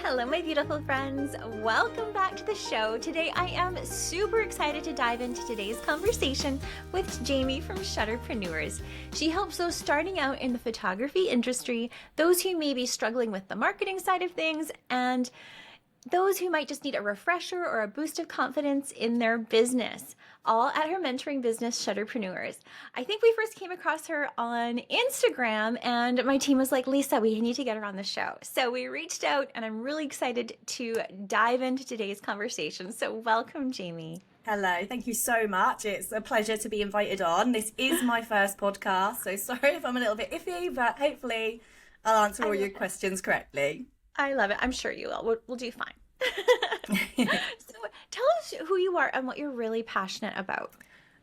Hello, my beautiful friends. Welcome back to the show. Today, I am super excited to dive into today's conversation with Jamie from Shutterpreneurs. She helps those starting out in the photography industry, those who may be struggling with the marketing side of things, and those who might just need a refresher or a boost of confidence in their business, all at her mentoring business, Shutterpreneurs. I think we first came across her on Instagram, and my team was like, Lisa, we need to get her on the show. So we reached out, and I'm really excited to dive into today's conversation. So welcome, Jamie. Hello, thank you so much. It's a pleasure to be invited on. This is my first podcast, so sorry if I'm a little bit iffy, but hopefully I'll answer all your questions correctly. I love it. I'm sure you will. We'll do fine. So tell us who you are and what you're really passionate about.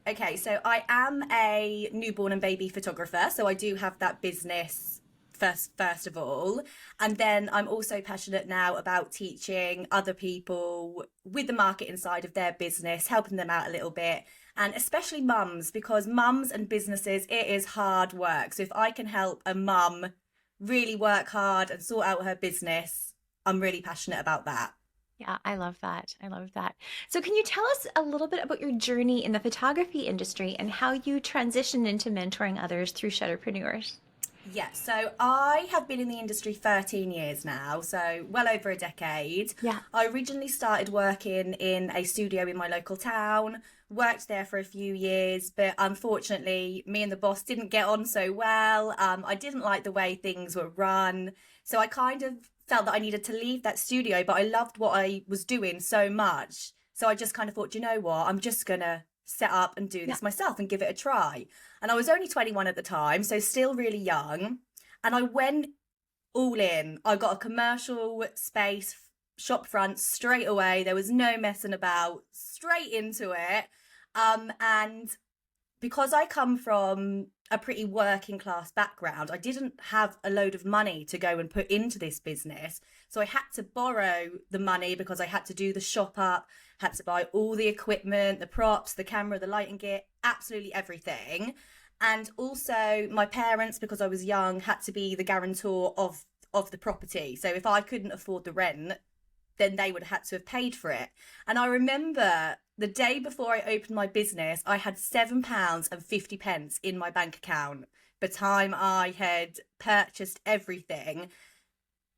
Okay, so I am a newborn and baby photographer, so I do have that business first of all. And then I'm also passionate now about teaching other people with the marketing side of their business, helping them out a little bit, and especially mums, because mums and businesses, it is hard work. So if I can help a mum really work hard and sort out her business, I'm really passionate about that. Yeah, I love that. I love that. So can you tell us a little bit about your journey in the photography industry and how you transitioned into mentoring others through Shutterpreneurs? Yeah, so I have been in the industry 13 years now, so well over a decade. Yeah. I originally started working in a studio in my local town, worked there for a few years, but unfortunately, me and the boss didn't get on so well. I didn't like the way things were run, so I kind of felt that I needed to leave that studio, but I loved what I was doing so much. So I just kind of thought, you know what, I'm just gonna set up and do this myself and give it a try. And I was only 21 at the time, so still really young. And I went all in. I got a commercial space shop front straight away. There was no messing about, straight into it. And because I come from a pretty working class background, I didn't have a load of money to go and put into this business. So I had to borrow the money because I had to do the shop up, had to buy all the equipment, the props, the camera, the lighting gear, absolutely everything. And also my parents, because I was young, had to be the guarantor of the property. So if I couldn't afford the rent, then they would have had to have paid for it. And I remember the day before I opened my business, I had £7.50 in my bank account by the time I had purchased everything.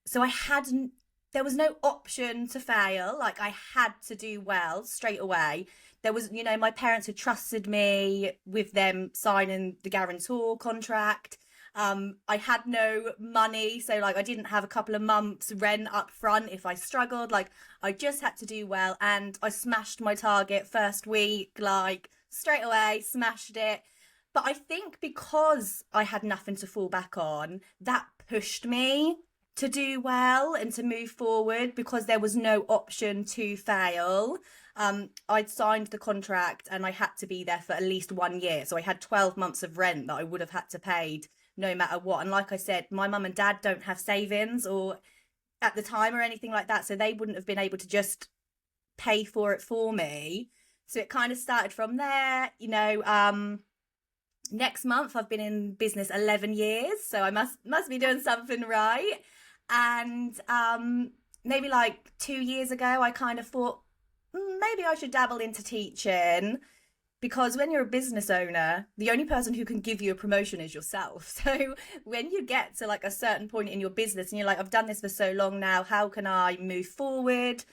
So there was no option to fail. Like, I had to do well straight away. There was, my parents had trusted me with them signing the guarantor contract. I had no money, so like I didn't have a couple of months rent up front if I struggled. Like, I just had to do well, and I smashed my target first week, like straight away, smashed it. But I think because I had nothing to fall back on, that pushed me to do well and to move forward because there was no option to fail. I'd signed the contract and I had to be there for at least 1 year. So I had 12 months of rent that I would have had to pay no matter what. And like I said, my mum and dad don't have savings or at the time or anything like that. So they wouldn't have been able to just pay for it for me. So it kind of started from there, next month I've been in business 11 years. So I must be doing something right. And maybe like 2 years ago, I kind of thought, maybe I should dabble into teaching. Because when you're a business owner, the only person who can give you a promotion is yourself. So when you get to like a certain point in your business and you're like, I've done this for so long now, how can I move forward?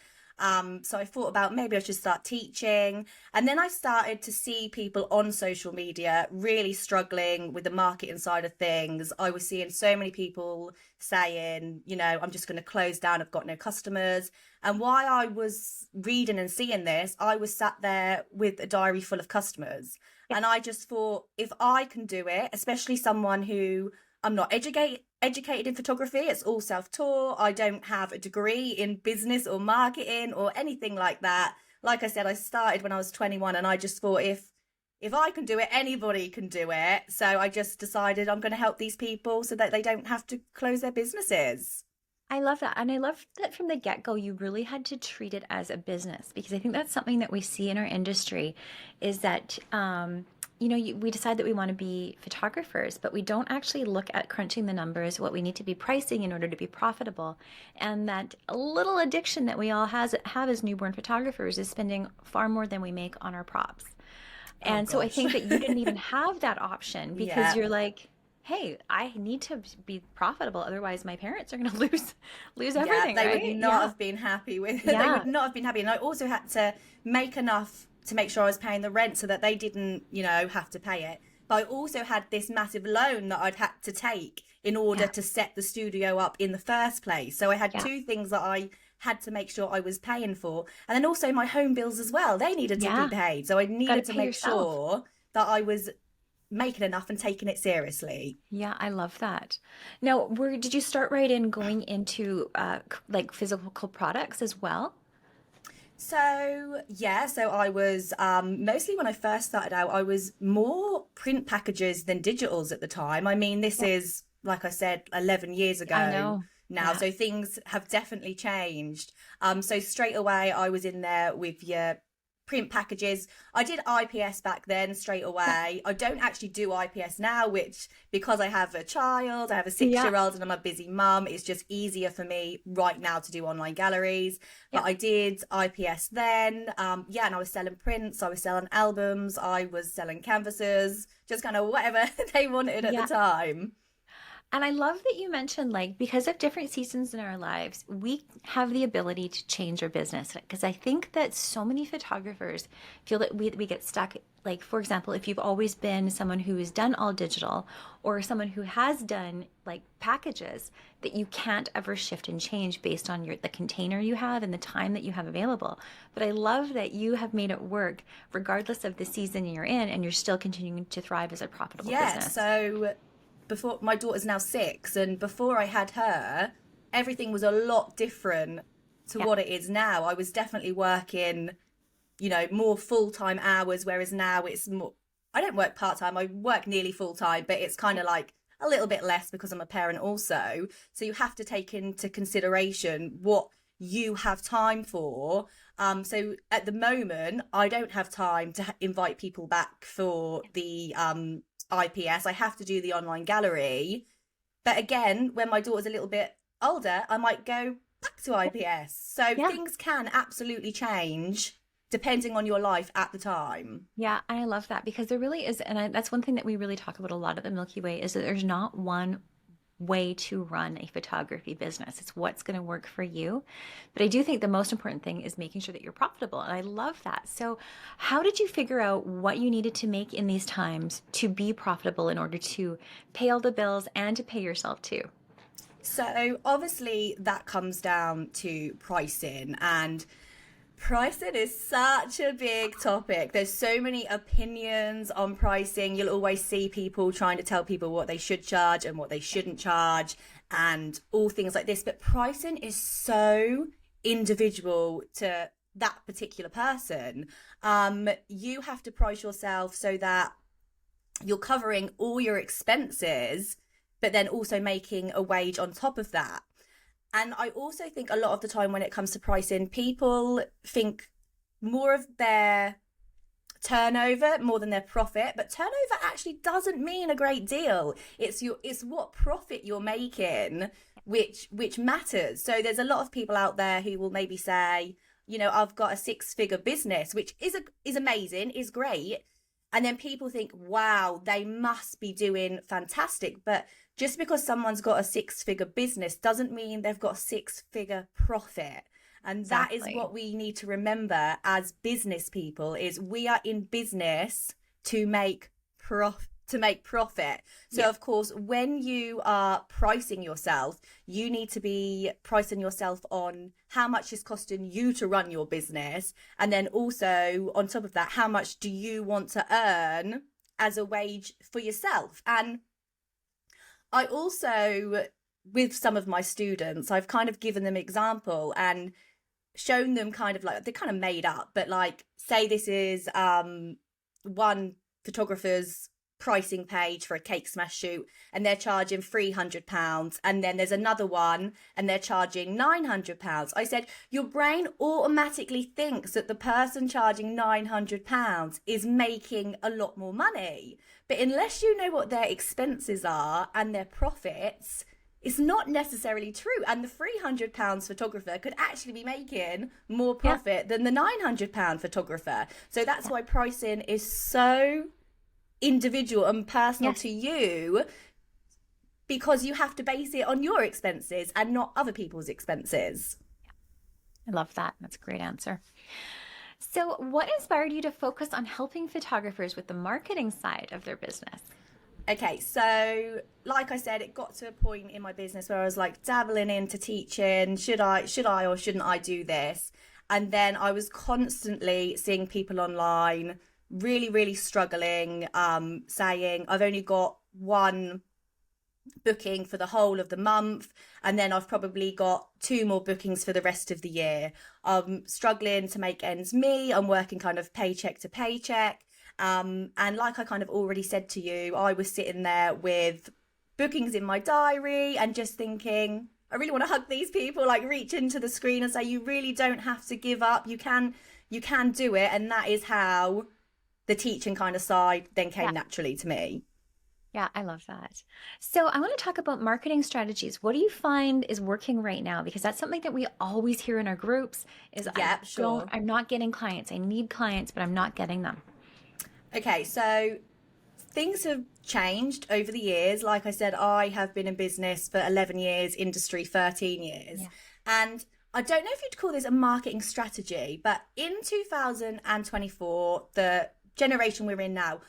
So I thought about maybe I should start teaching. And then I started to see people on social media really struggling with the marketing side of things. I was seeing so many people saying, I'm just going to close down. I've got no customers. And while I was reading and seeing this, I was sat there with a diary full of customers. And I just thought, if I can do it, especially someone who I'm not educated in photography, it's all self-taught. I don't have a degree in business or marketing or anything like that. Like I said, I started when I was 21 and I just thought if I can do it, anybody can do it. So I just decided I'm going to help these people so that they don't have to close their businesses. I love that. And I love that from the get-go, you really had to treat it as a business, because I think that's something that we see in our industry is that, we decide that we want to be photographers, but we don't actually look at crunching the numbers, what we need to be pricing in order to be profitable. And that little addiction that we all have as newborn photographers is spending far more than we make on our props. Oh And so I gosh. think that you didn't even have that option because Yeah. you're like, hey, I need to be profitable. Otherwise, my parents are going to lose Yeah, everything, they would right? not Yeah. have been happy with they Yeah. would not have been happy. And I also had to make enough to make sure I was paying the rent so that they didn't, have to pay it. But I also had this massive loan that I'd had to take in order Yeah. to set the studio up in the first place. So I had Yeah. two things that I had to make sure I was paying for. And then also my home bills as well. They needed to be Yeah. paid. So I Got to needed to pay make yourself. sure that I was making enough and taking it seriously. Yeah, I love that. Now, did you start right in going into like physical products as well? So yeah, so I was mostly when I first started out, I was more print packages than digitals at the time. I mean, this Yeah. is like I said, 11 years I ago know. now, Yeah. so things have definitely changed. So straight away, I was in there with your print packages. I did IPS back then straight Yeah. away. I don't actually do IPS now, which because I have a child, I have a six Yeah. year old and I'm a busy mum, it's just easier for me right now to do online galleries. But Yeah. I did IPS then. Yeah, and I was selling prints, I was selling albums, I was selling canvases, just kind of whatever they wanted at the Yeah. time. And I love that you mentioned, like, because of different seasons in our lives, we have the ability to change our business. Because I think that so many photographers feel that we get stuck. Like, for example, if you've always been someone who has done all digital or someone who has done like packages, that you can't ever shift and change based on the container you have and the time that you have available. But I love that you have made it work regardless of the season you're in, and you're still continuing to thrive as a profitable Yeah, business. so before my daughter's now 6, and before I had her, everything was a lot different to Yeah. what it is now. I was definitely working, more full-time hours, whereas now it's more, I don't work part-time, I work nearly full-time, but it's kind Yeah. of like a little bit less because I'm a parent also. So you have to take into consideration what you have time for. So at the moment, I don't have time to invite people back for the IPS. I have to do the online gallery. But again, when my daughter's a little bit older, I might go back to IPS. So Yeah. things can absolutely change depending on your life at the time. Yeah, I love that because there really is, and that's one thing that we really talk about a lot at the Milky Way is that there's not one way to run a photography business. It's what's going to work for you. But I do think the most important thing is making sure that you're profitable. And I love that. So, how did you figure out what you needed to make in these times to be profitable in order to pay all the bills and to pay yourself too? So obviously that comes down to pricing, and pricing is such a big topic. There's so many opinions on pricing. You'll always see people trying to tell people what they should charge and what they shouldn't charge and all things like this. But pricing is so individual to that particular person. You have to price yourself so that you're covering all your expenses, but then also making a wage on top of that. And I also think a lot of the time when it comes to pricing, people think more of their turnover more than their profit, but turnover actually doesn't mean a great deal. It's what profit you're making which matters. So there's a lot of people out there who will maybe say, I've got a 6-figure business, which is amazing, is great. And then people think, wow, they must be doing fantastic. But just because someone's got a 6-figure business doesn't mean they've got a 6-figure profit. And that is Exactly. what we need to remember as business people is we are in business to make profit. So Yeah. of course, when you are pricing yourself, you need to be pricing yourself on how much is costing you to run your business. And then also on top of that, how much do you want to earn as a wage for yourself? And I also, with some of my students, I've kind of given them example and shown them kind of like they're kind of made up, but like say this is one photographer's pricing page for a cake smash shoot and they're charging £300, and then there's another one and they're charging £900. I said, your brain automatically thinks that the person charging £900 is making a lot more money. But unless you know what their expenses are and their profits, it's not necessarily true. And the £300 photographer could actually be making more profit than the £900 photographer. So that's why pricing is so individual and personal to you, because you have to base it on your expenses and not other people's expenses. I love that. That's a great answer. So what inspired you to focus on helping photographers with the marketing side of their business? Okay, so like I said, it got to a point in my business where I was like dabbling into teaching. Should I or shouldn't I do this? And then I was constantly seeing people online really struggling, saying, I've only got one booking for the whole of the month, and then I've probably got 2 more bookings for the rest of the year. I'm struggling to make ends meet. I'm working kind of paycheck to paycheck. And like I kind of already said to you, I was sitting there with bookings in my diary and just thinking, I really want to hug these people, like reach into the screen and say, you really don't have to give up. You can do it. And that is how the teaching kind of side then came naturally to me. Yeah, I love that. So I want to talk about marketing strategies. What do you find is working right now? Because that's something that we always hear in our groups is I'm not getting clients. I need clients, but I'm not getting them. Okay, so things have changed over the years. Like I said, I have been in business for 11 years, industry 13 years. Yeah. And I don't know if you'd call this a marketing strategy, but in 2024, the generation we're in now,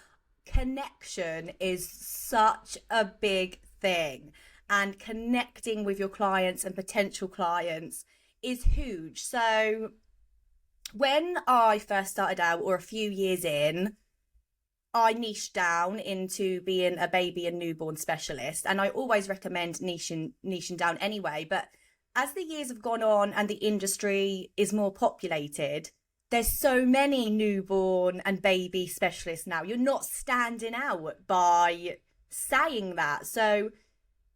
connection is such a big thing, and connecting with your clients and potential clients is huge. So when I first started out, or a few years in, I niched down into being a baby and newborn specialist, and I always recommend niching down anyway. But as the years have gone on and the industry is more populated, there's so many newborn and baby specialists now. You're not standing out by saying that. So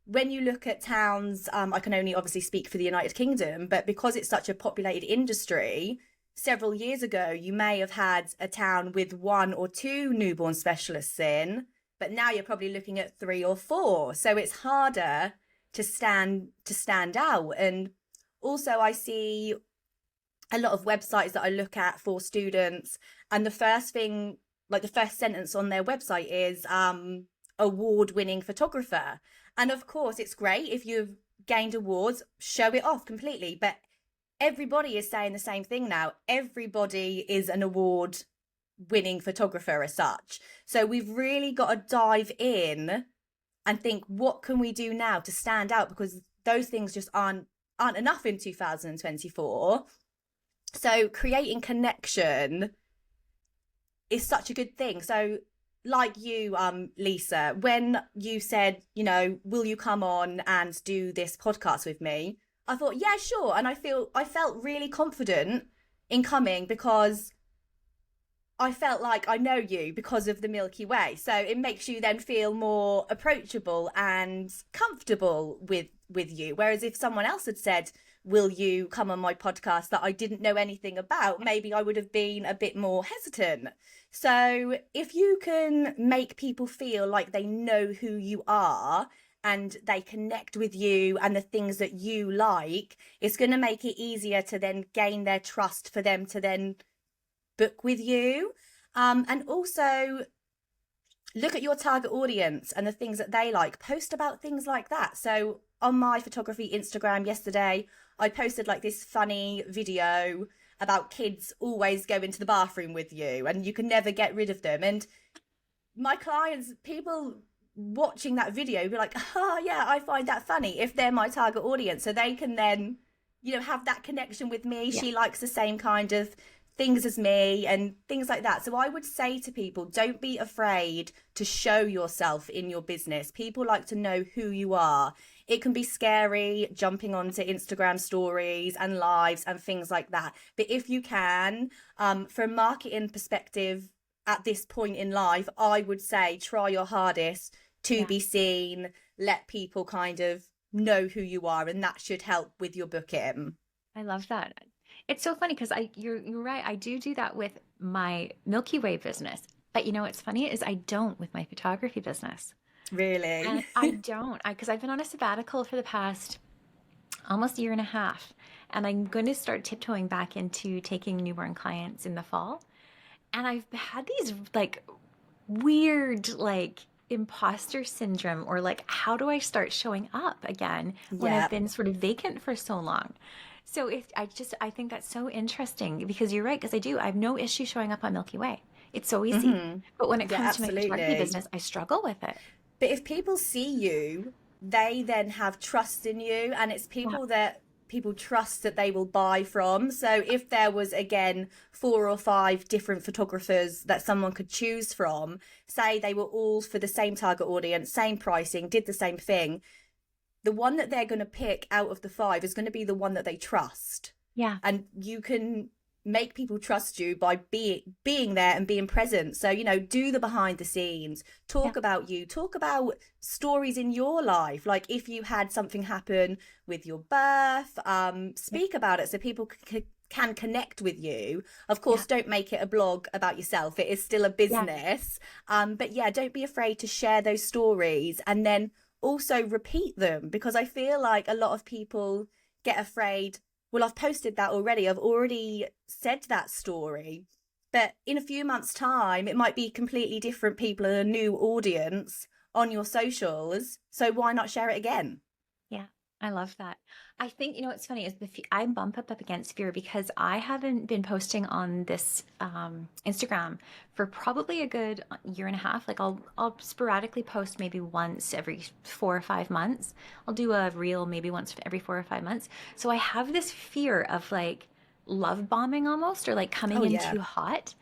when you look at towns, I can only obviously speak for the United Kingdom, but because it's such a populated industry, several years ago, you may have had a town with 1 or 2 newborn specialists in, but now you're probably looking at 3 or 4. So it's harder to stand out. And also I see a lot of websites that I look at for students, and the first thing, like the first sentence on their website is award-winning photographer. And of course, it's great if you've gained awards, show it off completely. But everybody is saying the same thing now. Everybody is an award-winning photographer as such. So we've really got to dive in and think, what can we do now to stand out? Because those things just aren't enough in 2024. So creating connection is such a good thing. So like you, Lisa, when you said, will you come on and do this podcast with me? I thought, yeah, sure. And I felt really confident in coming because I felt like I know you because of the Milky Way. So it makes you then feel more approachable and comfortable with you. Whereas if someone else had said, will you come on my podcast, that I didn't know anything about, maybe I would have been a bit more hesitant. So if you can make people feel like they know who you are and they connect with you and the things that you like, it's going to make it easier to then gain their trust for them to then book with you. And also look at your target audience and the things that they like. Post about things like that. So on my photography Instagram yesterday, I posted like this funny video about kids always go into the bathroom with you and you can never get rid of them. And my clients, people watching that video be like, oh yeah, I find that funny, if they're my target audience. So they can then, have that connection with me. Yeah. She likes the same kind of things as me and things like that. So I would say to people, don't be afraid to show yourself in your business. People like to know who you are. It can be scary jumping onto Instagram stories and lives and things like that. But if you can, from a marketing perspective, at this point in life, I would say try your hardest to Yeah. be seen, let people kind of know who you are, and that should help with your booking. I love that. It's so funny because you're right. I do that with my Milky Way business. But you know what's funny is I don't with my photography business. And Really? I don't. Because I've been on a sabbatical for the past almost a year and a half. And I'm going to start tiptoeing back into taking newborn clients in the fall. And I've had these like weird like imposter syndrome, or like how do I start showing up again when I've Yeah. been sort of vacant for so long. So if I think that's so interesting because you're right, because I have no issue showing up on Milky Way. It's so easy. But when it Yeah, comes to my photography absolutely. business, I struggle with it. But if people see you, they then have trust in you, and it's Yeah. people that people trust that they will buy from. So if there was again 4 or 5 different photographers that someone could choose from, say they were all for the same target audience, same pricing, did the same thing, the one that they're going to pick out of the 5 is going to be the one that they trust. Yeah. And you can make people trust you by being there and being present. So, do the behind the scenes, Yeah. talk about you, talk about stories in your life, like if you had something happen with your birth, Yeah. speak about it so people can connect with you. Of Yeah. course, don't make it a blog about yourself, it is still a Yeah. business. But yeah, don't be afraid to share those stories, and then also repeat them, because I feel like a lot of people get afraid. Well, I've posted that already. I've already said that story. But in a few months' time, it might be completely different people and a new audience on your socials. So why not share it again? Yeah, I love that. I think, what's funny is I bump up against fear because I haven't been posting on this Instagram for probably a good year and a half. Like I'll sporadically post maybe once every 4 or 5 months. I'll do a reel maybe once every 4 or 5 months. So I have this fear of like love bombing almost, or like coming Oh, in yeah. too hot.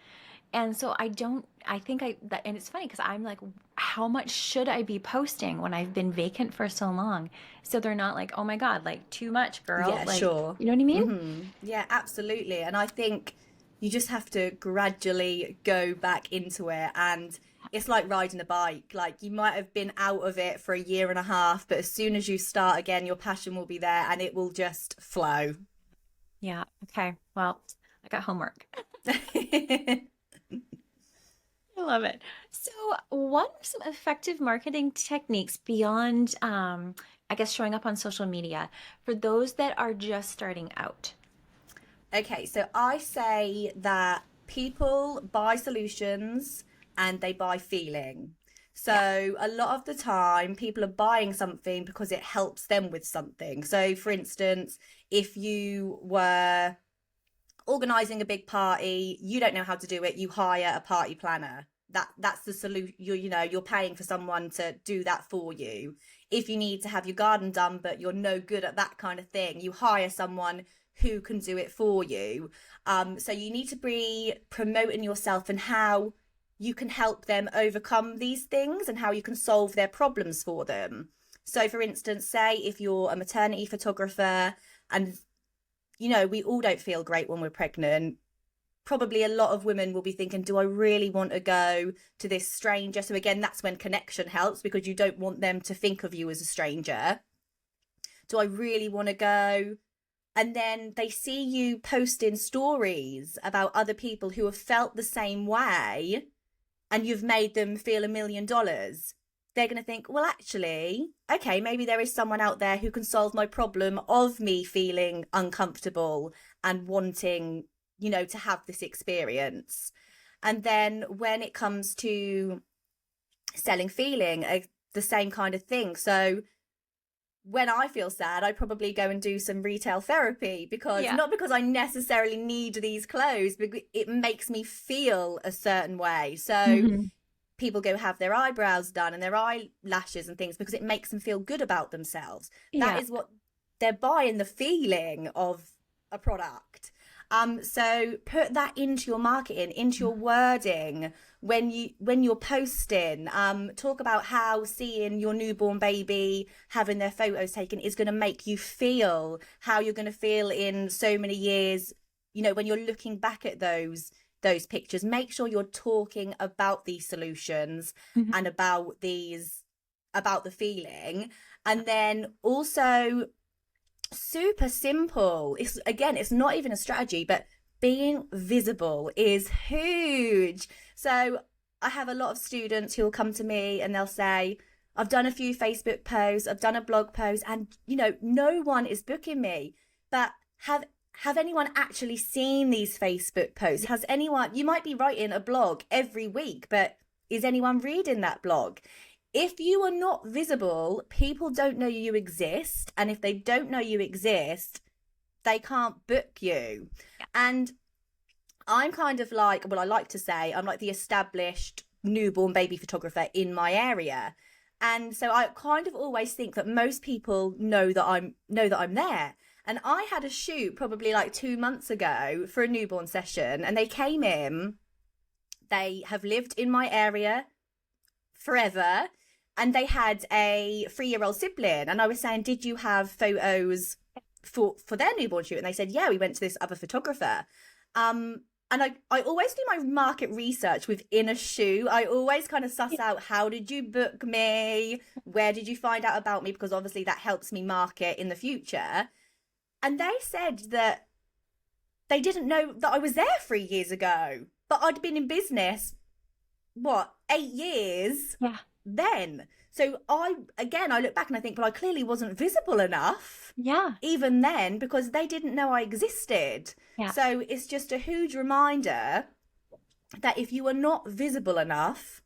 And so I don't, I think and it's funny because I'm like, how much should I be posting when I've been vacant for so long? So they're not like, oh my God, like too much, girl. Yeah, Like, sure. you know what I mean? Yeah, absolutely. And I think you just have to gradually go back into it. And it's like riding a bike. Like you might have been out of it for a year and a half, but as soon as you start again, your passion will be there and it will just flow. Yeah. Okay. Well, I got homework. I love it. So, what are some effective marketing techniques beyond, I guess, showing up on social media for those that are just starting out? Okay, so I say that people buy solutions and they buy feeling. Yeah. So a lot of the time, people are buying something because it helps them with something. So, for instance, if you were organizing a big party, you don't know how to do it, you hire a party planner. That's the solution. You're paying for someone to do that for you. If you need to have your garden done but you're no good at that kind of thing, you hire someone who can do it for you. So you need to be promoting yourself and how you can help them overcome these things and how you can solve their problems for them. So for instance, say if you're a maternity photographer and we all don't feel great when we're pregnant. Probably a lot of women will be thinking, do I really want to go to this stranger? So again, that's when connection helps, because you don't want them to think of you as a stranger. Do I really want to go? And then they see you posting stories about other people who have felt the same way and you've made them feel $1 million. They're going to think, well, actually, okay, maybe there is someone out there who can solve my problem of me feeling uncomfortable and wanting, to have this experience. And then when it comes to selling feeling, the same kind of thing. So when I feel sad, I probably go and do some retail therapy, because Yeah. not because I necessarily need these clothes, but it makes me feel a certain way. So Hmm. people go have their eyebrows done and their eyelashes and things because it makes them feel good about themselves. That Yeah. is what they're buying, the feeling of a product. So put that into your marketing, into your wording when you're posting. Talk about how seeing your newborn baby having their photos taken is going to make you feel, how you're going to feel in so many years. When you're looking back at those those pictures. Make sure you're talking about these solutions and about the feeling. And then also, super simple. It's not even a strategy, but being visible is huge. So I have a lot of students who will come to me and they'll say, I've done a few Facebook posts, I've done a blog post, and no one is booking me. But have anyone actually seen these Facebook posts? Has anyone, you might be writing a blog every week, but is anyone reading that blog? If you are not visible, people don't know you exist. And if they don't know you exist, they can't book you. Yeah. And I'm kind of like, well, I like to say I'm like the established newborn baby photographer in my area. And so I kind of always think that most people know that I'm there. And I had a shoot probably like 2 months ago for a newborn session, and they came in. They have lived in my area forever, and they had a 3-year-old sibling. And I was saying, did you have photos for their newborn shoot? And they said, yeah, we went to this other photographer. And I always do my market research within a shoot. I always kind of suss out, how did you book me? Where did you find out about me? Because obviously that helps me market in the future. And they said that they didn't know that I was there 3 years ago, but I'd been in business, 8 years then. So I look back and I think, well, I clearly wasn't visible enough. Yeah. Even then, because they didn't know I existed. Yeah. So it's just a huge reminder that if you are not visible enough,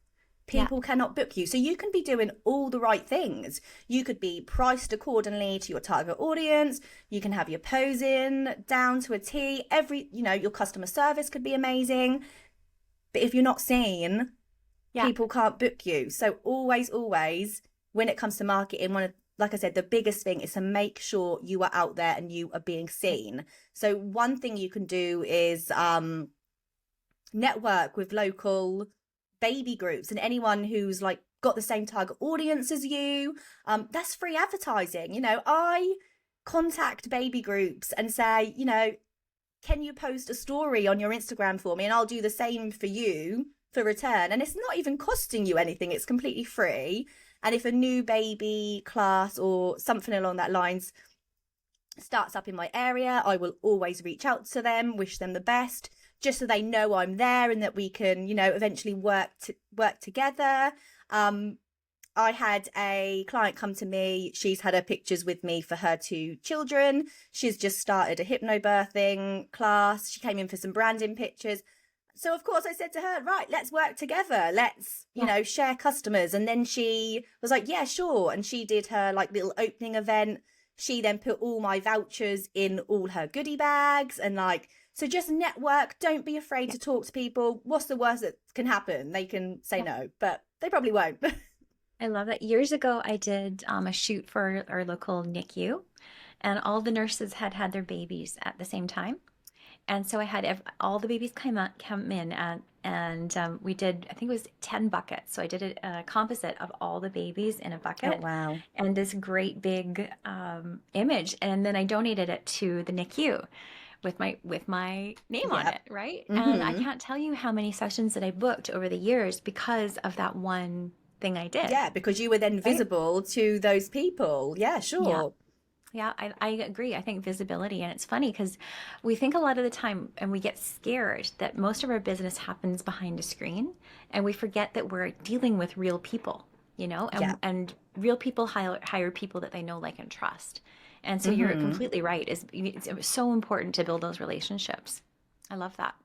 people cannot book you. So you can be doing all the right things. You could be priced accordingly to your target audience. You can have your posing down to a T. Your customer service could be amazing. But if you're not seen, people can't book you. So always, when it comes to marketing, like I said, the biggest thing is to make sure you are out there and you are being seen. So one thing you can do is network with local baby groups and anyone who's like got the same target audience as you. That's free advertising. I contact baby groups and say, can you post a story on your Instagram for me? And I'll do the same for you for return. And it's not even costing you anything. It's completely free. And if a new baby class or something along that lines starts up in my area, I will always reach out to them, wish them the best, just so they know I'm there and that we can, eventually work together. I had a client come to me. She's had her pictures with me for her 2 children. She's just started a hypnobirthing class. She came in for some branding pictures. So, of course, I said to her, right, let's work together. Let's, share customers. And then she was like, yeah, sure. And she did her like little opening event. She then put all my vouchers in all her goodie bags. And so just network. Don't be afraid to talk to people. What's the worst that can happen? They can say no, but they probably won't. I love that. Years ago, I did a shoot for our local NICU, and all the nurses had their babies at the same time. And so I had all the babies come in, and we did, I think it was 10 buckets. So I did a composite of all the babies in a bucket. Oh, wow. And this great big image. And then I donated it to the NICU with my name on it, right? Mm-hmm. And I can't tell you how many sessions that I booked over the years because of that one thing I did. Yeah, because you were then visible to those people. Yeah, sure. Yeah, I agree. I think visibility, and it's funny because we think a lot of the time, and we get scared that most of our business happens behind a screen, and we forget that we're dealing with real people, and real people hire people that they know, like, and trust. And so you're completely right. It's so important to build those relationships. I love that.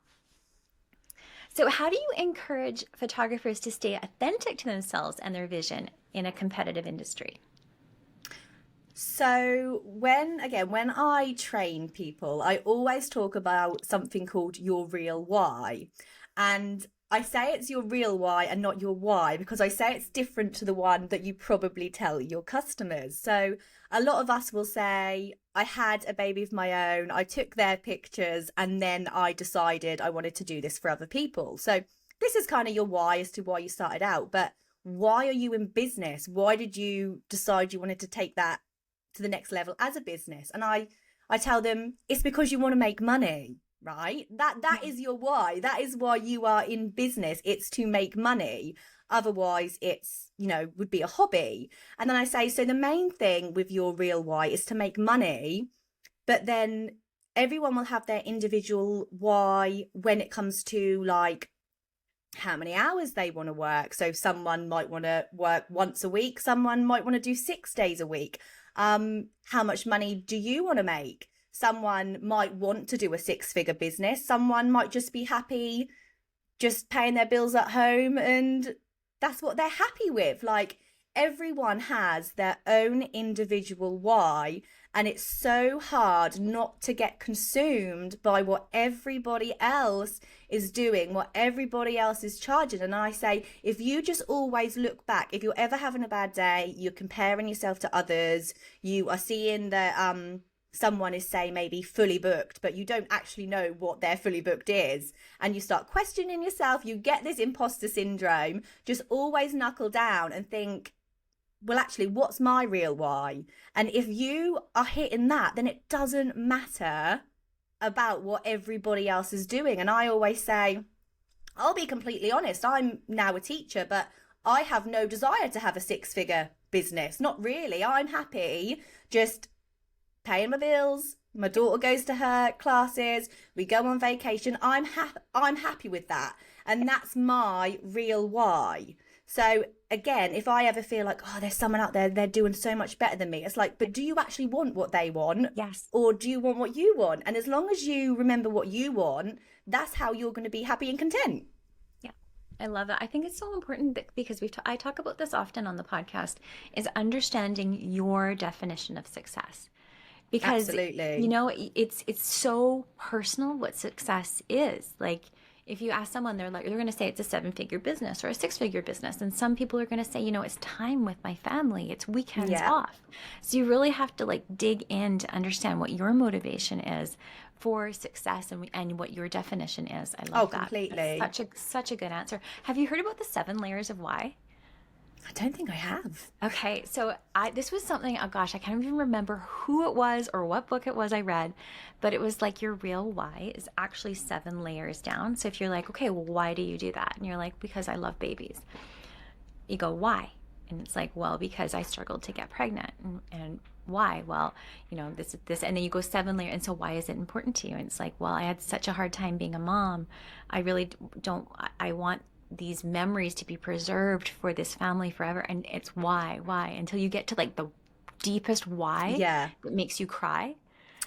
So how do you encourage photographers to stay authentic to themselves and their vision in a competitive industry? So when I train people, I always talk about something called your real why. And I say it's your real why and not your why because I say it's different to the one that you probably tell your customers. So a lot of us will say, I had a baby of my own, I took their pictures, and then I decided I wanted to do this for other people. So this is kind of your why as to why you started out. But why are you in business? Why did you decide you wanted to take that to the next level as a business? And I tell them it's because you want to make money. right? That is your why. That is why you are in business. It's to make money. Otherwise, it's, would be a hobby. And then I say, so the main thing with your real why is to make money, but then everyone will have their individual why when it comes to like how many hours they want to work. So someone might want to work once a week, someone might want to do 6 days a week. How much money do you want to make? Someone might want to do a six-figure business. Someone might just be happy just paying their bills at home, and that's what they're happy with. Like, everyone has their own individual why, and it's so hard not to get consumed by what everybody else is doing, what everybody else is charging. And I say, if you just always look back, if you're ever having a bad day, you're comparing yourself to others, you are seeing that someone is, say, maybe fully booked, but you don't actually know what their fully booked is, and you start questioning yourself, you get this imposter syndrome, just always knuckle down and think, well, actually, what's my real why? And if you are hitting that, then it doesn't matter about what everybody else is doing. And I always say, I'll be completely honest, I'm now a teacher, but I have no desire to have a six-figure business. Not really. I'm happy just paying my bills. My daughter goes to her classes. We go on vacation. I'm happy with that. And that's my real why. So again, if I ever feel like, oh, there's someone out there, they're doing so much better than me, it's like, but do you actually want what they want? Yes. Or do you want what you want? And as long as you remember what you want, that's how you're going to be happy and content. Yeah, I love that. I think it's so important because I talk about this often on the podcast, is understanding your definition of success. Because, absolutely, it's so personal what success is. Like, if you ask someone, they're going to say it's a 7-figure business or a 6-figure business. And some people are going to say, it's time with my family. It's weekends off. So you really have to dig in to understand what your motivation is for success and what your definition is. I love that. Completely. That's such a good answer. Have you heard about the 7 layers of why? I don't think I have. Okay, so this was something, oh gosh, I can't even remember who it was or what book it was I read, but it was like your real why is actually 7 layers down. So if you're like, okay, well, why do you do that? And you're like, because I love babies. You go, why? And it's like, well, because I struggled to get pregnant. And why? Well, this, and then you go 7 layers. And so why is it important to you? And it's like, well, I had such a hard time being a mom. I really don't, I want these memories to be preserved for this family forever. And it's why until you get to the deepest why that makes you cry.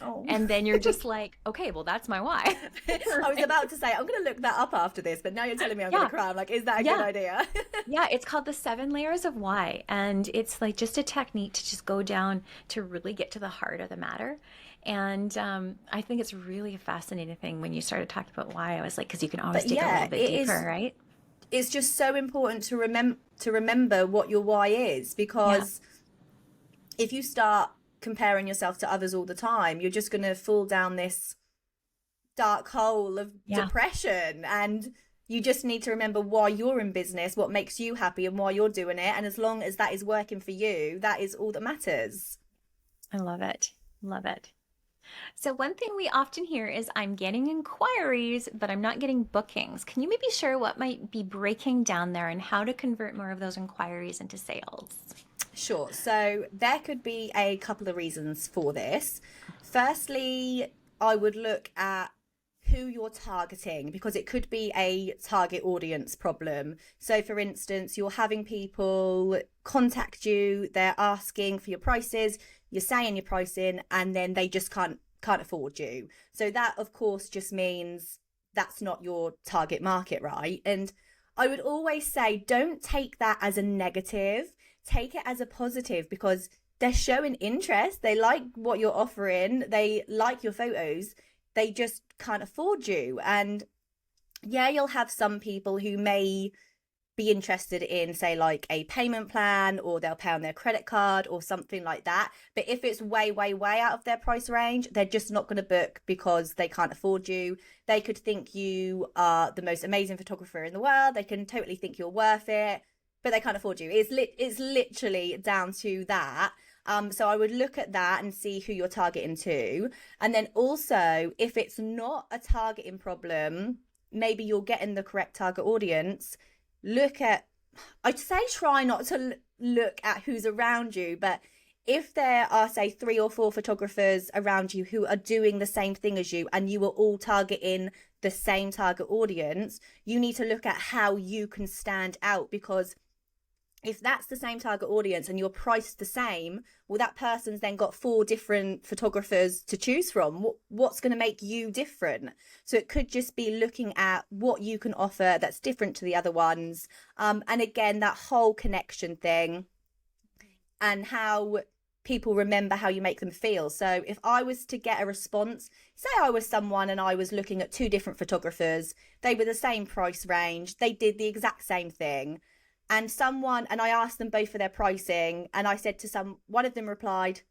Oh. And then you're just like, okay, well, that's my why. I was about to say, I'm going to look that up after this, but now you're telling me I'm going to cry. I'm like, is that a good idea? Yeah, it's called the 7 layers of why. And it's just a technique to just go down to really get to the heart of the matter. And I think it's really a fascinating thing when you started talking about why. I was like, because you can always dig a little bit deeper, right? It's just so important to remember what your why is, because if you start comparing yourself to others all the time, you're just going to fall down this dark hole of depression. And you just need to remember why you're in business, what makes you happy, and why you're doing it. And as long as that is working for you, that is all that matters. I love it. Love it. So one thing we often hear is, I'm getting inquiries, but I'm not getting bookings. Can you maybe share what might be breaking down there and how to convert more of those inquiries into sales? Sure. So there could be a couple of reasons for this. Firstly, I would look at who you're targeting, because it could be a target audience problem. So for instance, you're having people contact you, they're asking for your prices, you're saying your pricing, and then they just can't afford you. So that, of course, just means that's not your target market, right? And I would always say, don't take that as a negative, take it as a positive, because they're showing interest, they like what you're offering, they like your photos, they just can't afford you. And you'll have some people who may be interested in, say, like a payment plan, or they'll pay on their credit card or something like that. But if it's way out of their price range, they're just not going to book because they can't afford you. They could think you are the most amazing photographer in the world. They can totally think you're worth it, but they can't afford you. It's literally down to that. So I would look at that and see who you're targeting to. And then also, if it's not a targeting problem, maybe you're getting the correct target audience. Look at, I'd say try not to look at who's around you, but if there are, say, 3 or 4 photographers around you who are doing the same thing as you and you are all targeting the same target audience, you need to look at how you can stand out, because if that's the same target audience and you're priced the same, well, that person's then got 4 different photographers to choose from. What's going to make you different? So it could just be looking at what you can offer that's different to the other ones. And again, that whole connection thing and how people remember how you make them feel. So if I was to get a response, say I was someone and I was looking at 2 different photographers, they were the same price range, they did the exact same thing. And I asked them both for their pricing, and I said to one of them replied,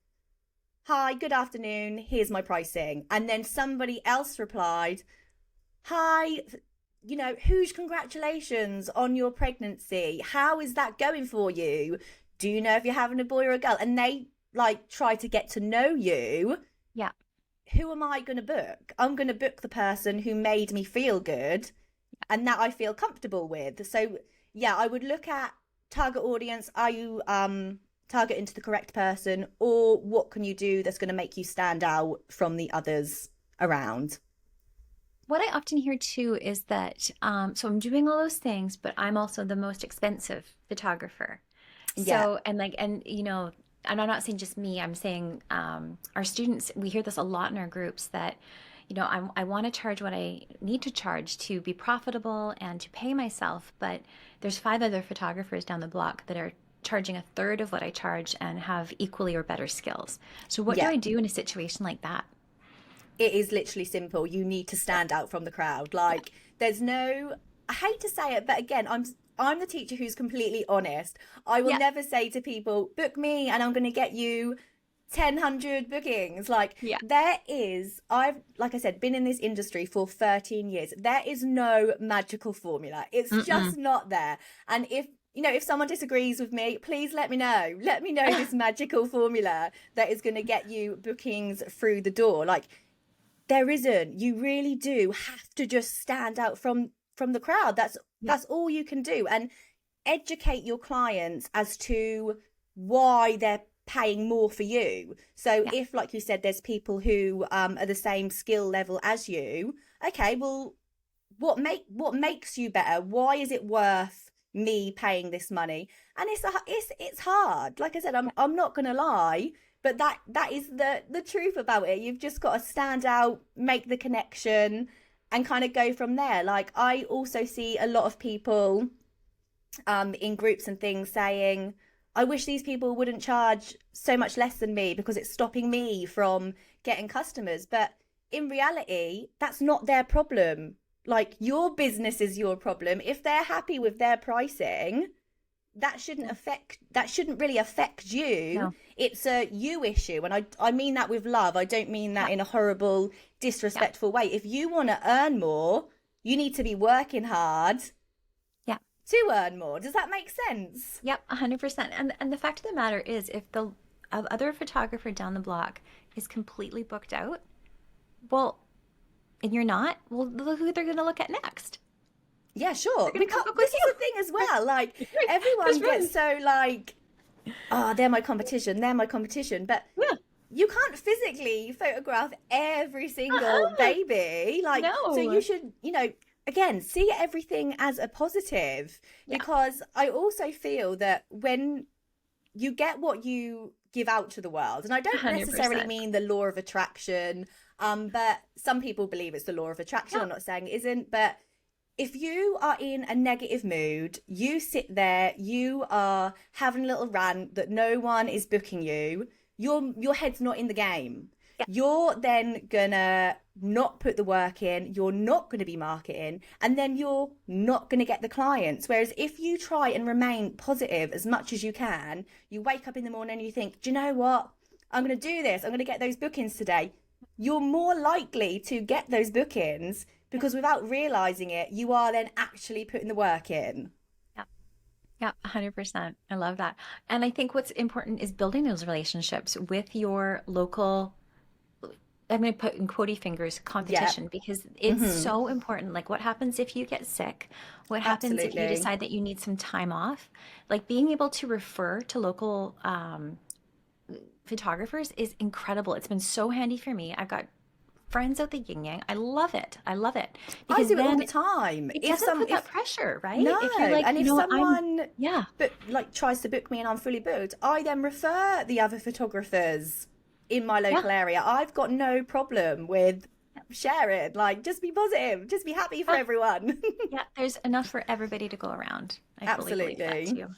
"Hi, good afternoon, here's my pricing." And then somebody else replied, "Hi, huge congratulations on your pregnancy. How is that going for you? Do you know if you're having a boy or a girl?" And they try to get to know you. Yeah. Who am I going to book? I'm going to book the person who made me feel good and that I feel comfortable with. So yeah, I would look at target audience. Are you targeting to the correct person, or what can you do that's going to make you stand out from the others around? What I often hear too is that, so I'm doing all those things, but I'm also the most expensive photographer. So, Yeah. and and I'm not saying just me, I'm saying our students, we hear this a lot in our groups that, I want to charge what I need to charge to be profitable and to pay myself, but there's 5 other photographers down the block that are charging a third of what I charge and have equally or better skills. So what do Yeah. I do in a situation like that? It is literally simple. You need to stand out from the crowd. There's no, I hate to say it, but again, I'm the teacher who's completely honest. I will Yeah. never say to people, book me and I'm going to get you 1,000 bookings. Yeah. I've, like I said, been in this industry for 13 years. There is no magical formula. It's Mm-mm. just not there. And if someone disagrees with me, please let me know. Let me know this magical formula that is going to get you bookings through the door. There isn't. You really do have to just stand out from the crowd. Yeah. That's all you can do, and educate your clients as to why they're paying more for you. So Yeah. if, like you said, there's people who are the same skill level as you, okay, well, what makes you better? Why is it worth me paying this money? And it's hard. Like I said, Yeah. I'm not gonna lie, but that is the truth about it. You've just got to stand out, make the connection, and kind of go from there. I also see a lot of people in groups and things saying, "I wish these people wouldn't charge so much less than me because it's stopping me from getting customers." But in reality, that's not their problem. Your business is your problem. If they're happy with their pricing, that shouldn't really affect you. No. It's a you issue, and I mean that with love. I don't mean that Yeah. in a horrible, Yeah. disrespectful way. If you want to earn more, you need to be working hard Yeah. to earn more. Does that make sense? Yep, 100%. And the fact of the matter is, if the other photographer down the block is completely booked out, well, and you're not, well, look who they're going to look at next. Yeah, sure. They're going to come Because book with this is you. the thing as well. Because Everyone gets really, so oh, they're my competition. They're my competition. But yeah. you can't physically photograph every single Uh-uh. baby. So you No. should, again, see everything as a positive, Yeah. because I also feel that when you get what you give out to the world, and I don't necessarily 100%. mean the law of attraction, but some people believe it's the law of attraction. Yeah. I'm not saying it isn't, but if you are in a negative mood, you sit there, you are having a little rant that no one is booking you, your head's not in the game. Yeah. You're then gonna not put the work in, you're not gonna be marketing, and then you're not gonna get the clients. Whereas if you try and remain positive as much as you can, you wake up in the morning and you think, do you know what? I'm gonna do this, I'm gonna get those bookings today. You're more likely to get those bookings, Yeah. because without realizing it, you are then actually putting the work in. Yeah. Yeah, 100%. I love that. And I think what's important is building those relationships with your local, I'm going to put in quotey fingers, Yeah. competition, because it's Hmm. so important. Like, what happens if you get sick? What happens if you Absolutely. decide that you need some time off? Like, being able to refer to local photographers is incredible. It's been so handy for me. I've got friends out the yin yang. I love it. I love it I because do it all then the time. it doesn't put that If pressure, right? no, If you're like, and if someone yeah, like tries to book me and I'm fully booked, I then refer the other photographers in my yeah, local area. I've got no problem with sharing. Like, just be positive, just be happy for yeah, everyone. yeah. There's enough for everybody to go around. I fully believe that Absolutely. too.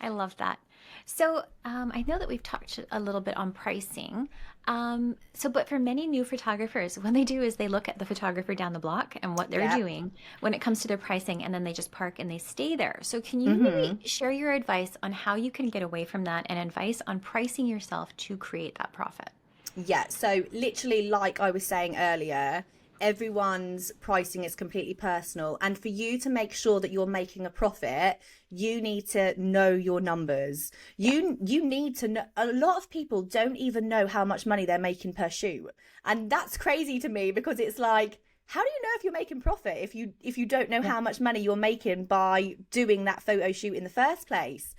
I love that. So, I know that we've talked a little bit on pricing. But for many new photographers, what they do is they look at the photographer down the block and what they're Yep. doing when it comes to their pricing, and then they just park and they stay there. So, can you Hmm. maybe share your advice on how you can get away from that and advice on pricing yourself to create that profit? Yeah, so literally, like I was saying earlier, everyone's pricing is completely personal. And for you to make sure that you're making a profit, you need to know your numbers. Yeah, You need to know. A lot of people don't even know how much money they're making per shoot. And that's crazy to me because it's like, how do you know if you're making profit if you don't know yeah, how much money you're making by doing that photo shoot in the first place?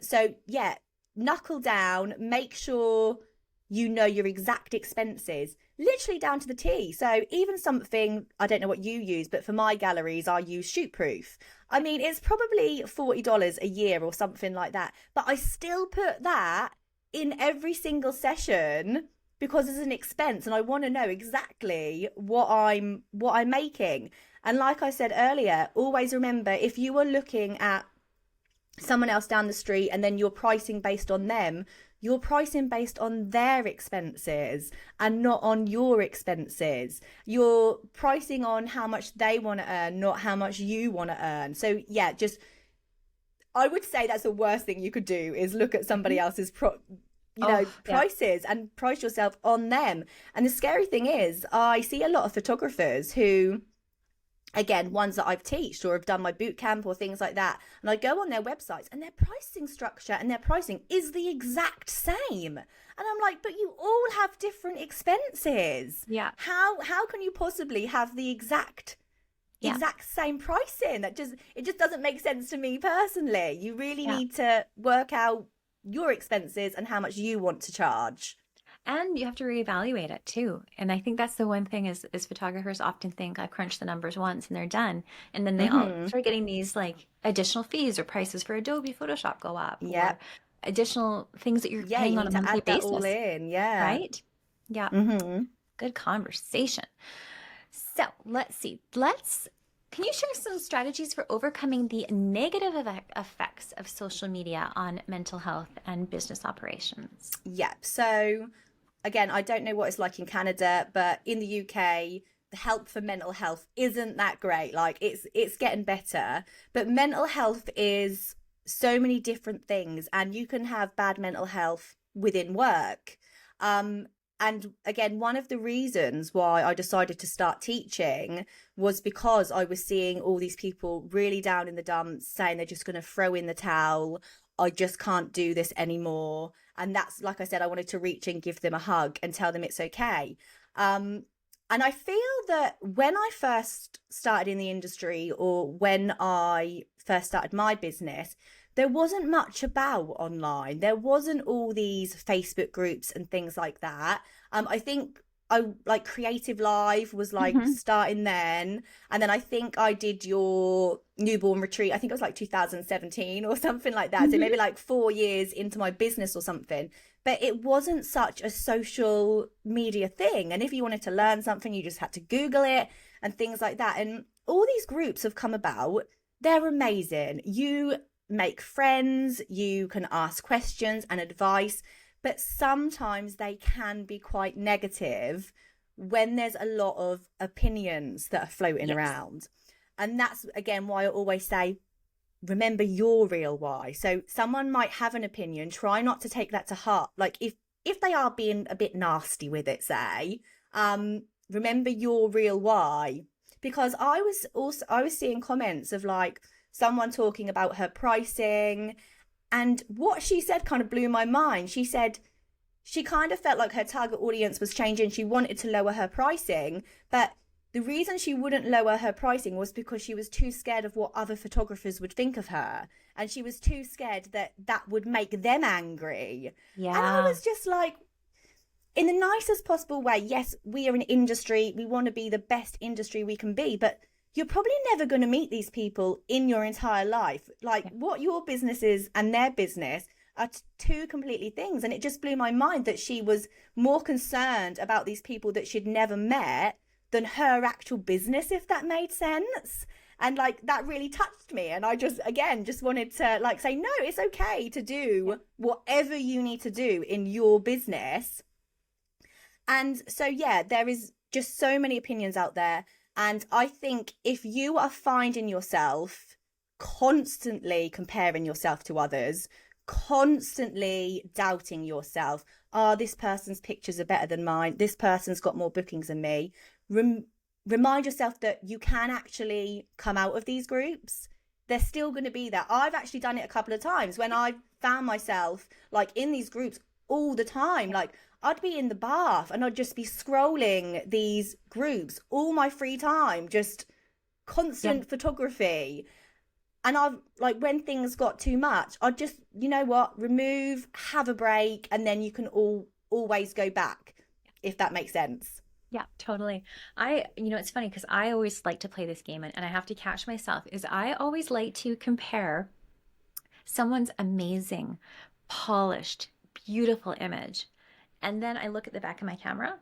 So yeah, knuckle down, make sure you know your exact expenses, literally down to the T. So even something, I don't know what you use, but for my galleries, I use Shootproof. I mean, it's probably $40 a year or something like that, but I still put that in every single session because it's an expense and I want to know exactly what I'm making. And like I said earlier, always remember if you are looking at someone else down the street and then you're pricing based on them, you're pricing based on their expenses and not on your expenses. You're pricing on how much they want to earn, not how much you want to earn. So yeah, just I would say that's the worst thing you could do is look at somebody mhm. else's Oh, yeah. prices and price yourself on them. And the scary thing is I see a lot of photographers who, again, ones that I've taught or have done my boot camp or things like that, and I go on their websites and their pricing structure and their pricing is the exact same, and I'm like, but you all have different expenses. Yeah, How can you possibly have the yeah, exact same pricing? That just it just doesn't make sense to me personally. You really yeah. need to work out your expenses and how much you want to charge. And you have to reevaluate it too. And I think that's the one thing is photographers often think I crunch the numbers once and they're done. And then they all Mhm. start getting these like additional fees or prices for Adobe Photoshop go up or Yep. additional things that you're Yeah, you paying on need a to monthly add that all basis, in. Yeah. right? Yeah, Mhm. good conversation. So let's see. Can you share some strategies for overcoming the negative effects of social media on mental health and business operations? Yeah. So again, I don't know what it's like in Canada, but in the UK, the help for mental health isn't that great. Like it's getting better, but mental health is so many different things and you can have bad mental health within work. Um and again, one of the reasons why I decided to start teaching was because I was seeing all these people really down in the dumps saying they're just going to throw in the towel. I just can't do this anymore. And that's, like I said, I wanted to reach and give them a hug and tell them it's okay. Um, and I feel that when I first started in the industry or when I first started my business, there wasn't much about online. There wasn't all these Facebook groups and things like that. I think I like Creative Live was like Hmm. starting then. And then I think I did your newborn retreat. I think it was like 2017 or something like that. So Hmm. maybe like 4 years into my business or something. But it wasn't such a social media thing. And if you wanted to learn something, you just had to Google it and things like that. And all these groups have come about. They're amazing. You make friends, you can ask questions and advice, but sometimes they can be quite negative when there's a lot of opinions that are floating Yes. around. And that's again why I always say, remember your real why. So someone might have an opinion, try not to take that to heart. Like if they are being a bit nasty with it, say, remember your real why. Because I was seeing comments of like, someone talking about her pricing. And what she said kind of blew my mind. She said she kind of felt like her target audience was changing. She wanted to lower her pricing, but the reason she wouldn't lower her pricing was because she was too scared of what other photographers would think of her. And she was too scared that that would make them angry. And I Yeah. was just like, in the nicest possible way, yes, we are an industry. We want to be the best industry we can be, but you're probably never going to meet these people in your entire life. Like Yeah. what your business is and their business are two completely things. And it just blew my mind that she was more concerned about these people that she'd never met than her actual business, if that made sense. And like that really touched me. And I just, again, just wanted to like say, no, it's okay to do whatever you need to do in your business. And so, yeah, there is just so many opinions out there. And I think if you are finding yourself constantly comparing yourself to others, constantly doubting yourself, this person's pictures are better than mine, this person's got more bookings than me, remind yourself that you can actually come out of these groups. They're still going to be there. I've actually done it a couple of times when I found myself like in these groups all the time. Like I'd be in the bath and I'd just be scrolling these groups all my free time, just constant photography. And I've like when things got too much, I'd just, you know what, remove, have a break, and then you can always go back, if that makes sense. Yeah, totally. It's funny because I always like to play this game and I have to catch myself is I always like to compare someone's amazing, polished, beautiful image. And then I look at the back of my camera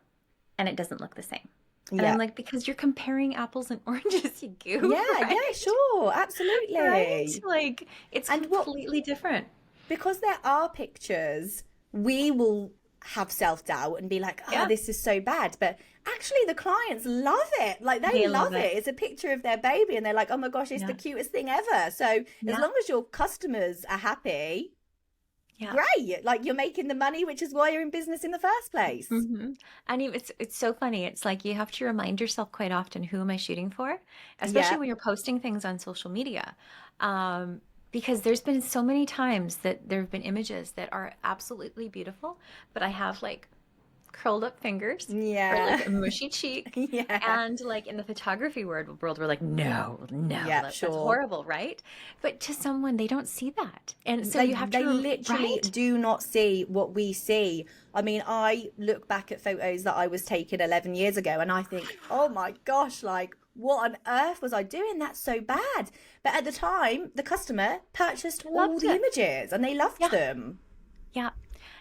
and it doesn't look the same. And I'm Yeah. like, because you're comparing apples and oranges, you goof, Yeah, right? yeah, sure, Right? absolutely. Like it's And what completely different. because there are pictures, we will have self-doubt and be like, oh, Yeah, this is so bad. But actually the clients love it. Like they they love love it. it. It's a picture of their baby and they're like, oh my gosh, it's the Yeah, cutest thing ever. So as yeah, long as your customers are happy, yeah. great. Like you're making the money, which is why you're in business in the first place. And it's so funny. It's like you have to remind yourself quite often, who am I shooting for? Especially Yeah. when you're posting things on social media. Um, because there's been so many times that there have been images that are absolutely beautiful, but I have like curled up fingers or Yeah. like a mushy cheek. Yeah. And like in the photography world, we're like, no, no, Yeah, that's sure. horrible, right? But to someone, they don't see that. And so They you have to, they literally right? do not see what we see. I mean, I look back at photos that I was taken 11 years ago and I think, oh my gosh, like what on earth was I doing? That's so bad. But at the time, the customer purchased I all loved the it. images and they loved Yeah. them. Yeah.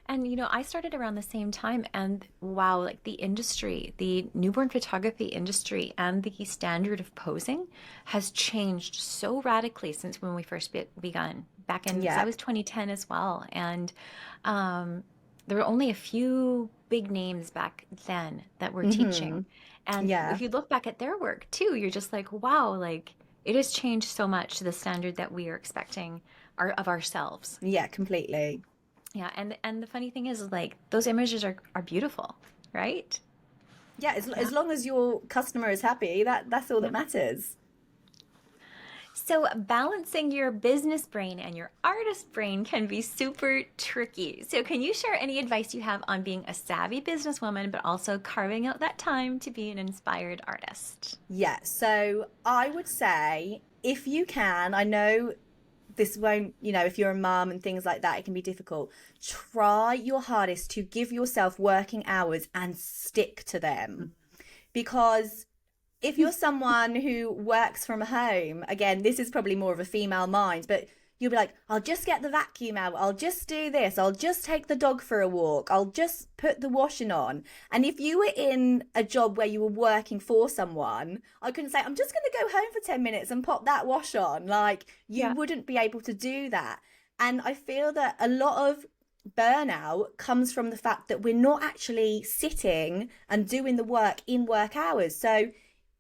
And I started around the same time and wow, like the industry, the newborn photography industry and the standard of posing has changed so radically since when we first begun back in, because I Yeah. was 2010 as well. And there were only a few big names back then that were Hmm. teaching. And Yeah. if you look back at their work too, you're just like, wow, like it has changed so much to the standard that we are expecting of ourselves. Yeah, completely. Yeah, and the funny thing is like those images are beautiful, right? Yeah, Yeah. as long as your customer is happy, that's all that Yeah. matters. So balancing your business brain and your artist brain can be super tricky. So can you share any advice you have on being a savvy businesswoman, but also carving out that time to be an inspired artist? Yeah, so I would say if you can, I know this won't, if you're a mum and things like that, it can be difficult. Try your hardest to give yourself working hours and stick to them. Because if you're someone who works from home, again, this is probably more of a female mind, but you'll be like, I'll just get the vacuum out. I'll just do this. I'll just take the dog for a walk. I'll just put the washing on. And if you were in a job where you were working for someone, I couldn't say, I'm just going to go home for 10 minutes and pop that wash on. Like, you Yeah. wouldn't be able to do that. And I feel that a lot of burnout comes from the fact that we're not actually sitting and doing the work in work hours. So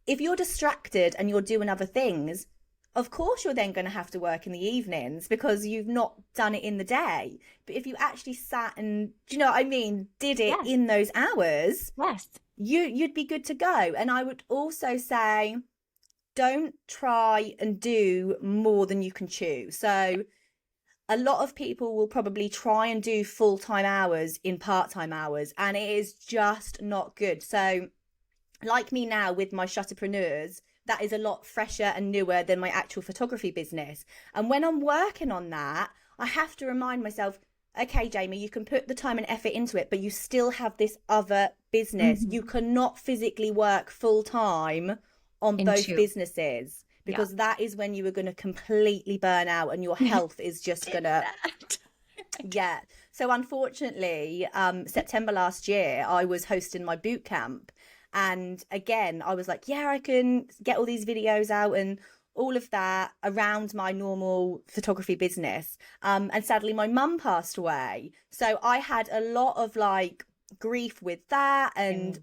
if you're distracted and you're doing other things, of course you're then going to have to work in the evenings because you've not done it in the day. But if you actually sat and, do you know what I mean, did it Yes. in those hours, Yes. you'd be good to go. And I would also say don't try and do more than you can chew. So a lot of people will probably try and do full-time hours in part-time hours, and it is just not good. So like me now with my shutterpreneurs, that is a lot fresher and newer than my actual photography business. And when I'm working on that, I have to remind myself, okay, Jamie, you can put the time and effort into it, but you still have this other business. You cannot physically work full time on both Into, businesses, yeah. because that is when you are going to completely burn out and your health is just going to, yeah. So unfortunately, September last year, I was hosting my boot camp. And again, I was like, yeah, I can get all these videos out and all of that around my normal photography business. And sadly, my mum passed away. So I had a lot of like grief with that. And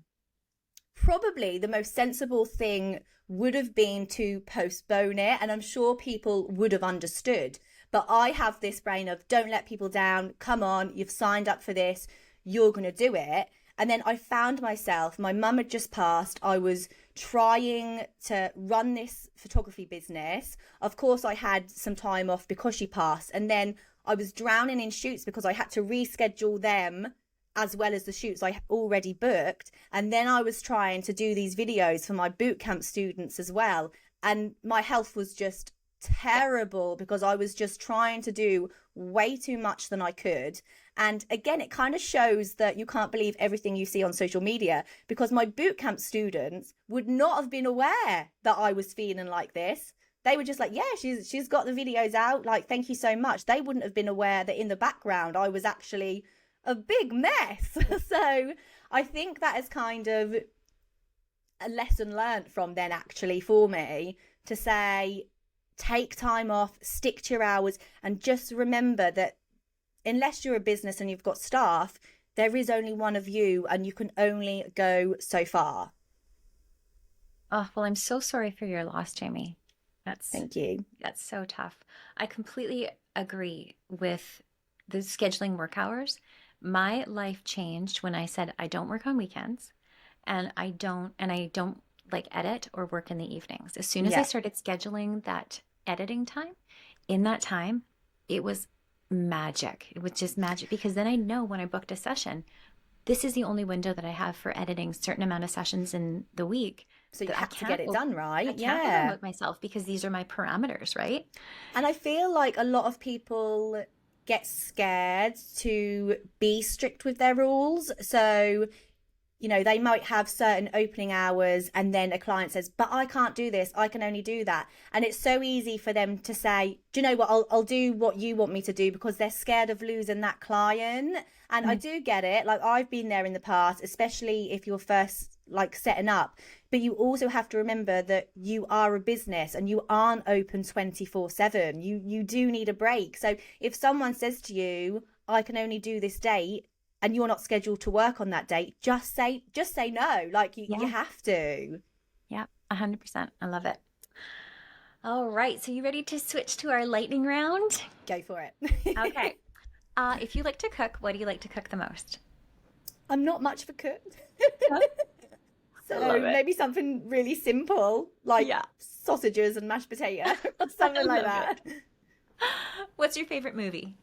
probably the most sensible thing would have been to postpone it. And I'm sure people would have understood. But I have this brain of don't let people down. Come on, you've signed up for this. You're going to do it. And then I found myself, my mum had just passed. I was trying to run this photography business. Of course, I had some time off because she passed. And then I was drowning in shoots because I had to reschedule them as well as the shoots I already booked. And then I was trying to do these videos for my bootcamp students as well. And my health was just terrible because I was just trying to do way too much than I could. And again, it kind of shows that you can't believe everything you see on social media, because my bootcamp students would not have been aware that I was feeling like this. They were just like, yeah, she's got the videos out, like, thank you so much. They wouldn't have been aware that in the background I was actually a big mess. So I think that is kind of a lesson learned from then, actually, for me, to say, take time off, stick to your hours, and just remember that unless you're a business and you've got staff, there is only one of you and you can only go so far. Oh, well, I'm so sorry for your loss, Jamie. Thank you. That's so tough. I completely agree with the scheduling work hours. My life changed when I said I don't work on weekends, and I don't like edit or work in the evenings. As soon as I Yeah. started scheduling that editing time, in that time, it was magic. It was just magic, because then I know when I booked a session, this is the only window that I have for editing certain amount of sessions in the week. So you That have to get it done, I right? can't Yeah. overload myself because these are my parameters, right? And I feel like a lot of people get scared to be strict with their rules. So they might have certain opening hours and then a client says, but I can't do this. I can only do that. And it's so easy for them to say, do you know what? I'll do what you want me to do, because they're scared of losing that client. And I do get it. Like, I've been there in the past, especially if you're first like setting up. But you also have to remember that you are a business and you aren't open 24/7. You do need a break. So if someone says to you, I can only do this date, and you're not scheduled to work on that date, just say no. Like, you Yeah. have to. Yeah, 100%. I love it. All right. So you ready to switch to our lightning round? Go for it. Okay. If you like to cook, what do you like to cook the most? I'm not much of a cook. Huh? I So love it. maybe something really simple, like Yeah. sausages and mashed potato, I something like love that. it. What's your favorite movie?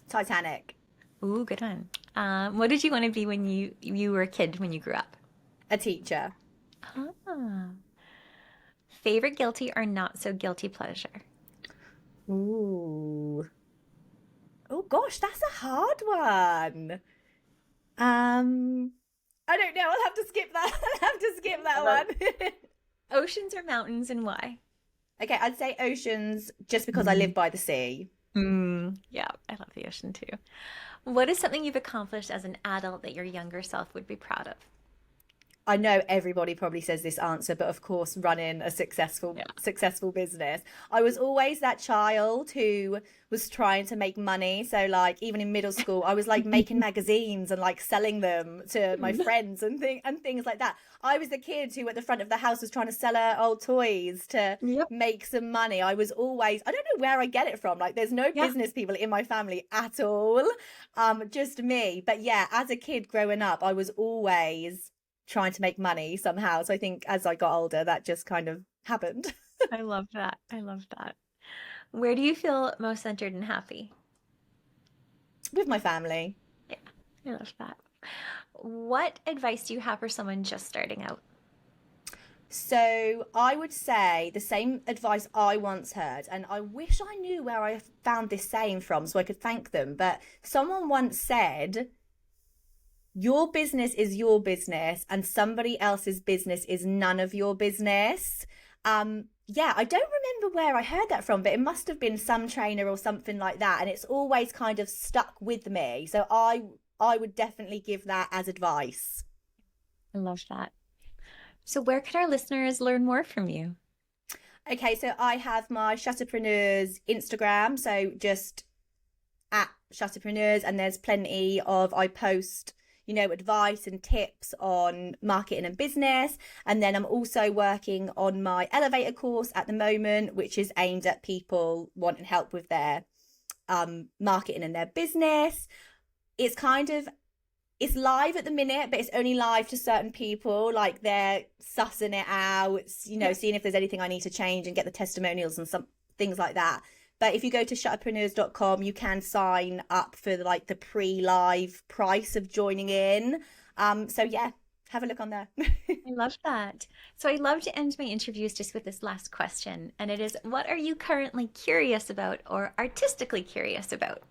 Titanic. Ooh, good one. What did you want to be when you were a kid when you grew up? A teacher. Ah. Favorite guilty or not so guilty pleasure? Ooh. Oh gosh, that's a hard one. I don't know. I'll have to skip that. I'll have to skip that one. Oceans or mountains, and why? Okay, I'd say oceans, just because I live by the sea. Yeah, I love the ocean too. What is something you've accomplished as an adult that your younger self would be proud of? I know everybody probably says this answer, but of course, running a Yeah. successful business. I was always that child who was trying to make money. So like, even in middle school, I was like making magazines and like selling them to my friends and things like that. I was the kid who at the front of the house was trying to sell her old toys to Yep. make some money. I was always, I don't know where I get it from. Like, there's no Yeah. business people in my family at all. Just me. But yeah, as a kid growing up, I was always trying to make money somehow. So I think as I got older, that just kind of happened. I love that. I love that. Where do you feel most centered and happy? With my family. Yeah, I love that. What advice do you have for someone just starting out? So I would say the same advice I once heard, and I wish I knew where I found this saying from so I could thank them. But someone once said, your business is your business and somebody else's business is none of your business. Yeah, I don't remember where I heard that from, but it must have been some trainer or something like that. And it's always kind of stuck with me. So I would definitely give that as advice. I love that. So where can our listeners learn more from you? Okay, so I have my Shutterpreneurs Instagram, so just at Shutterpreneurs, and there's plenty of, I post, advice and tips on marketing and business. And then I'm also working on my elevator course at the moment, which is aimed at people wanting help with their marketing and their business. It's live at the minute, but it's only live to certain people. Like they're sussing it out, seeing if there's anything I need to change and get the testimonials and some things like that. But if you go to shutterpreneurs.com, you can sign up for the pre-live price of joining in. So yeah, have a look on there. I love that. So I love to end my interviews just with this last question, and it is, what are you currently curious about or artistically curious about?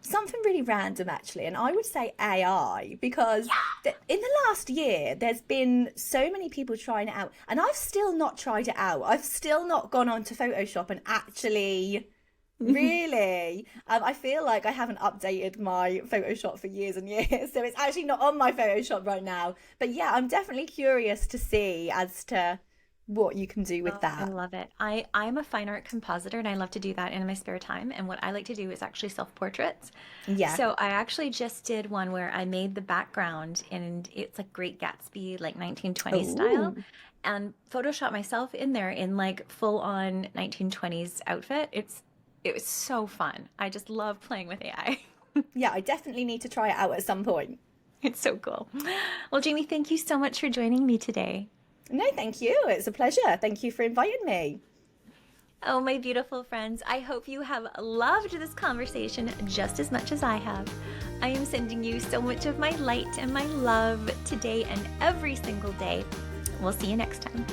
Something really random, actually, and I would say AI, because in the last year, there's been so many people trying it out, and I've still not tried it out. I've still not gone on to Photoshop and actually, really, I feel like I haven't updated my Photoshop for years and years, so it's actually not on my Photoshop right now. But yeah, I'm definitely curious to see as to what you can do with that. I love it. I'm a fine art compositor and I love to do that in my spare time. And what I like to do is actually self-portraits. Yeah. So I actually just did one where I made the background and it's like Great Gatsby, like 1920s style, and Photoshop myself in there in like full on 1920s outfit. It was so fun. I just love playing with AI. Yeah, I definitely need to try it out at some point. It's so cool. Well, Jamie, thank you so much for joining me today. No, thank you. It's a pleasure. Thank you for inviting me. Oh, my beautiful friends, I hope you have loved this conversation just as much as I have. I am sending you so much of my light and my love today and every single day. We'll see you next time.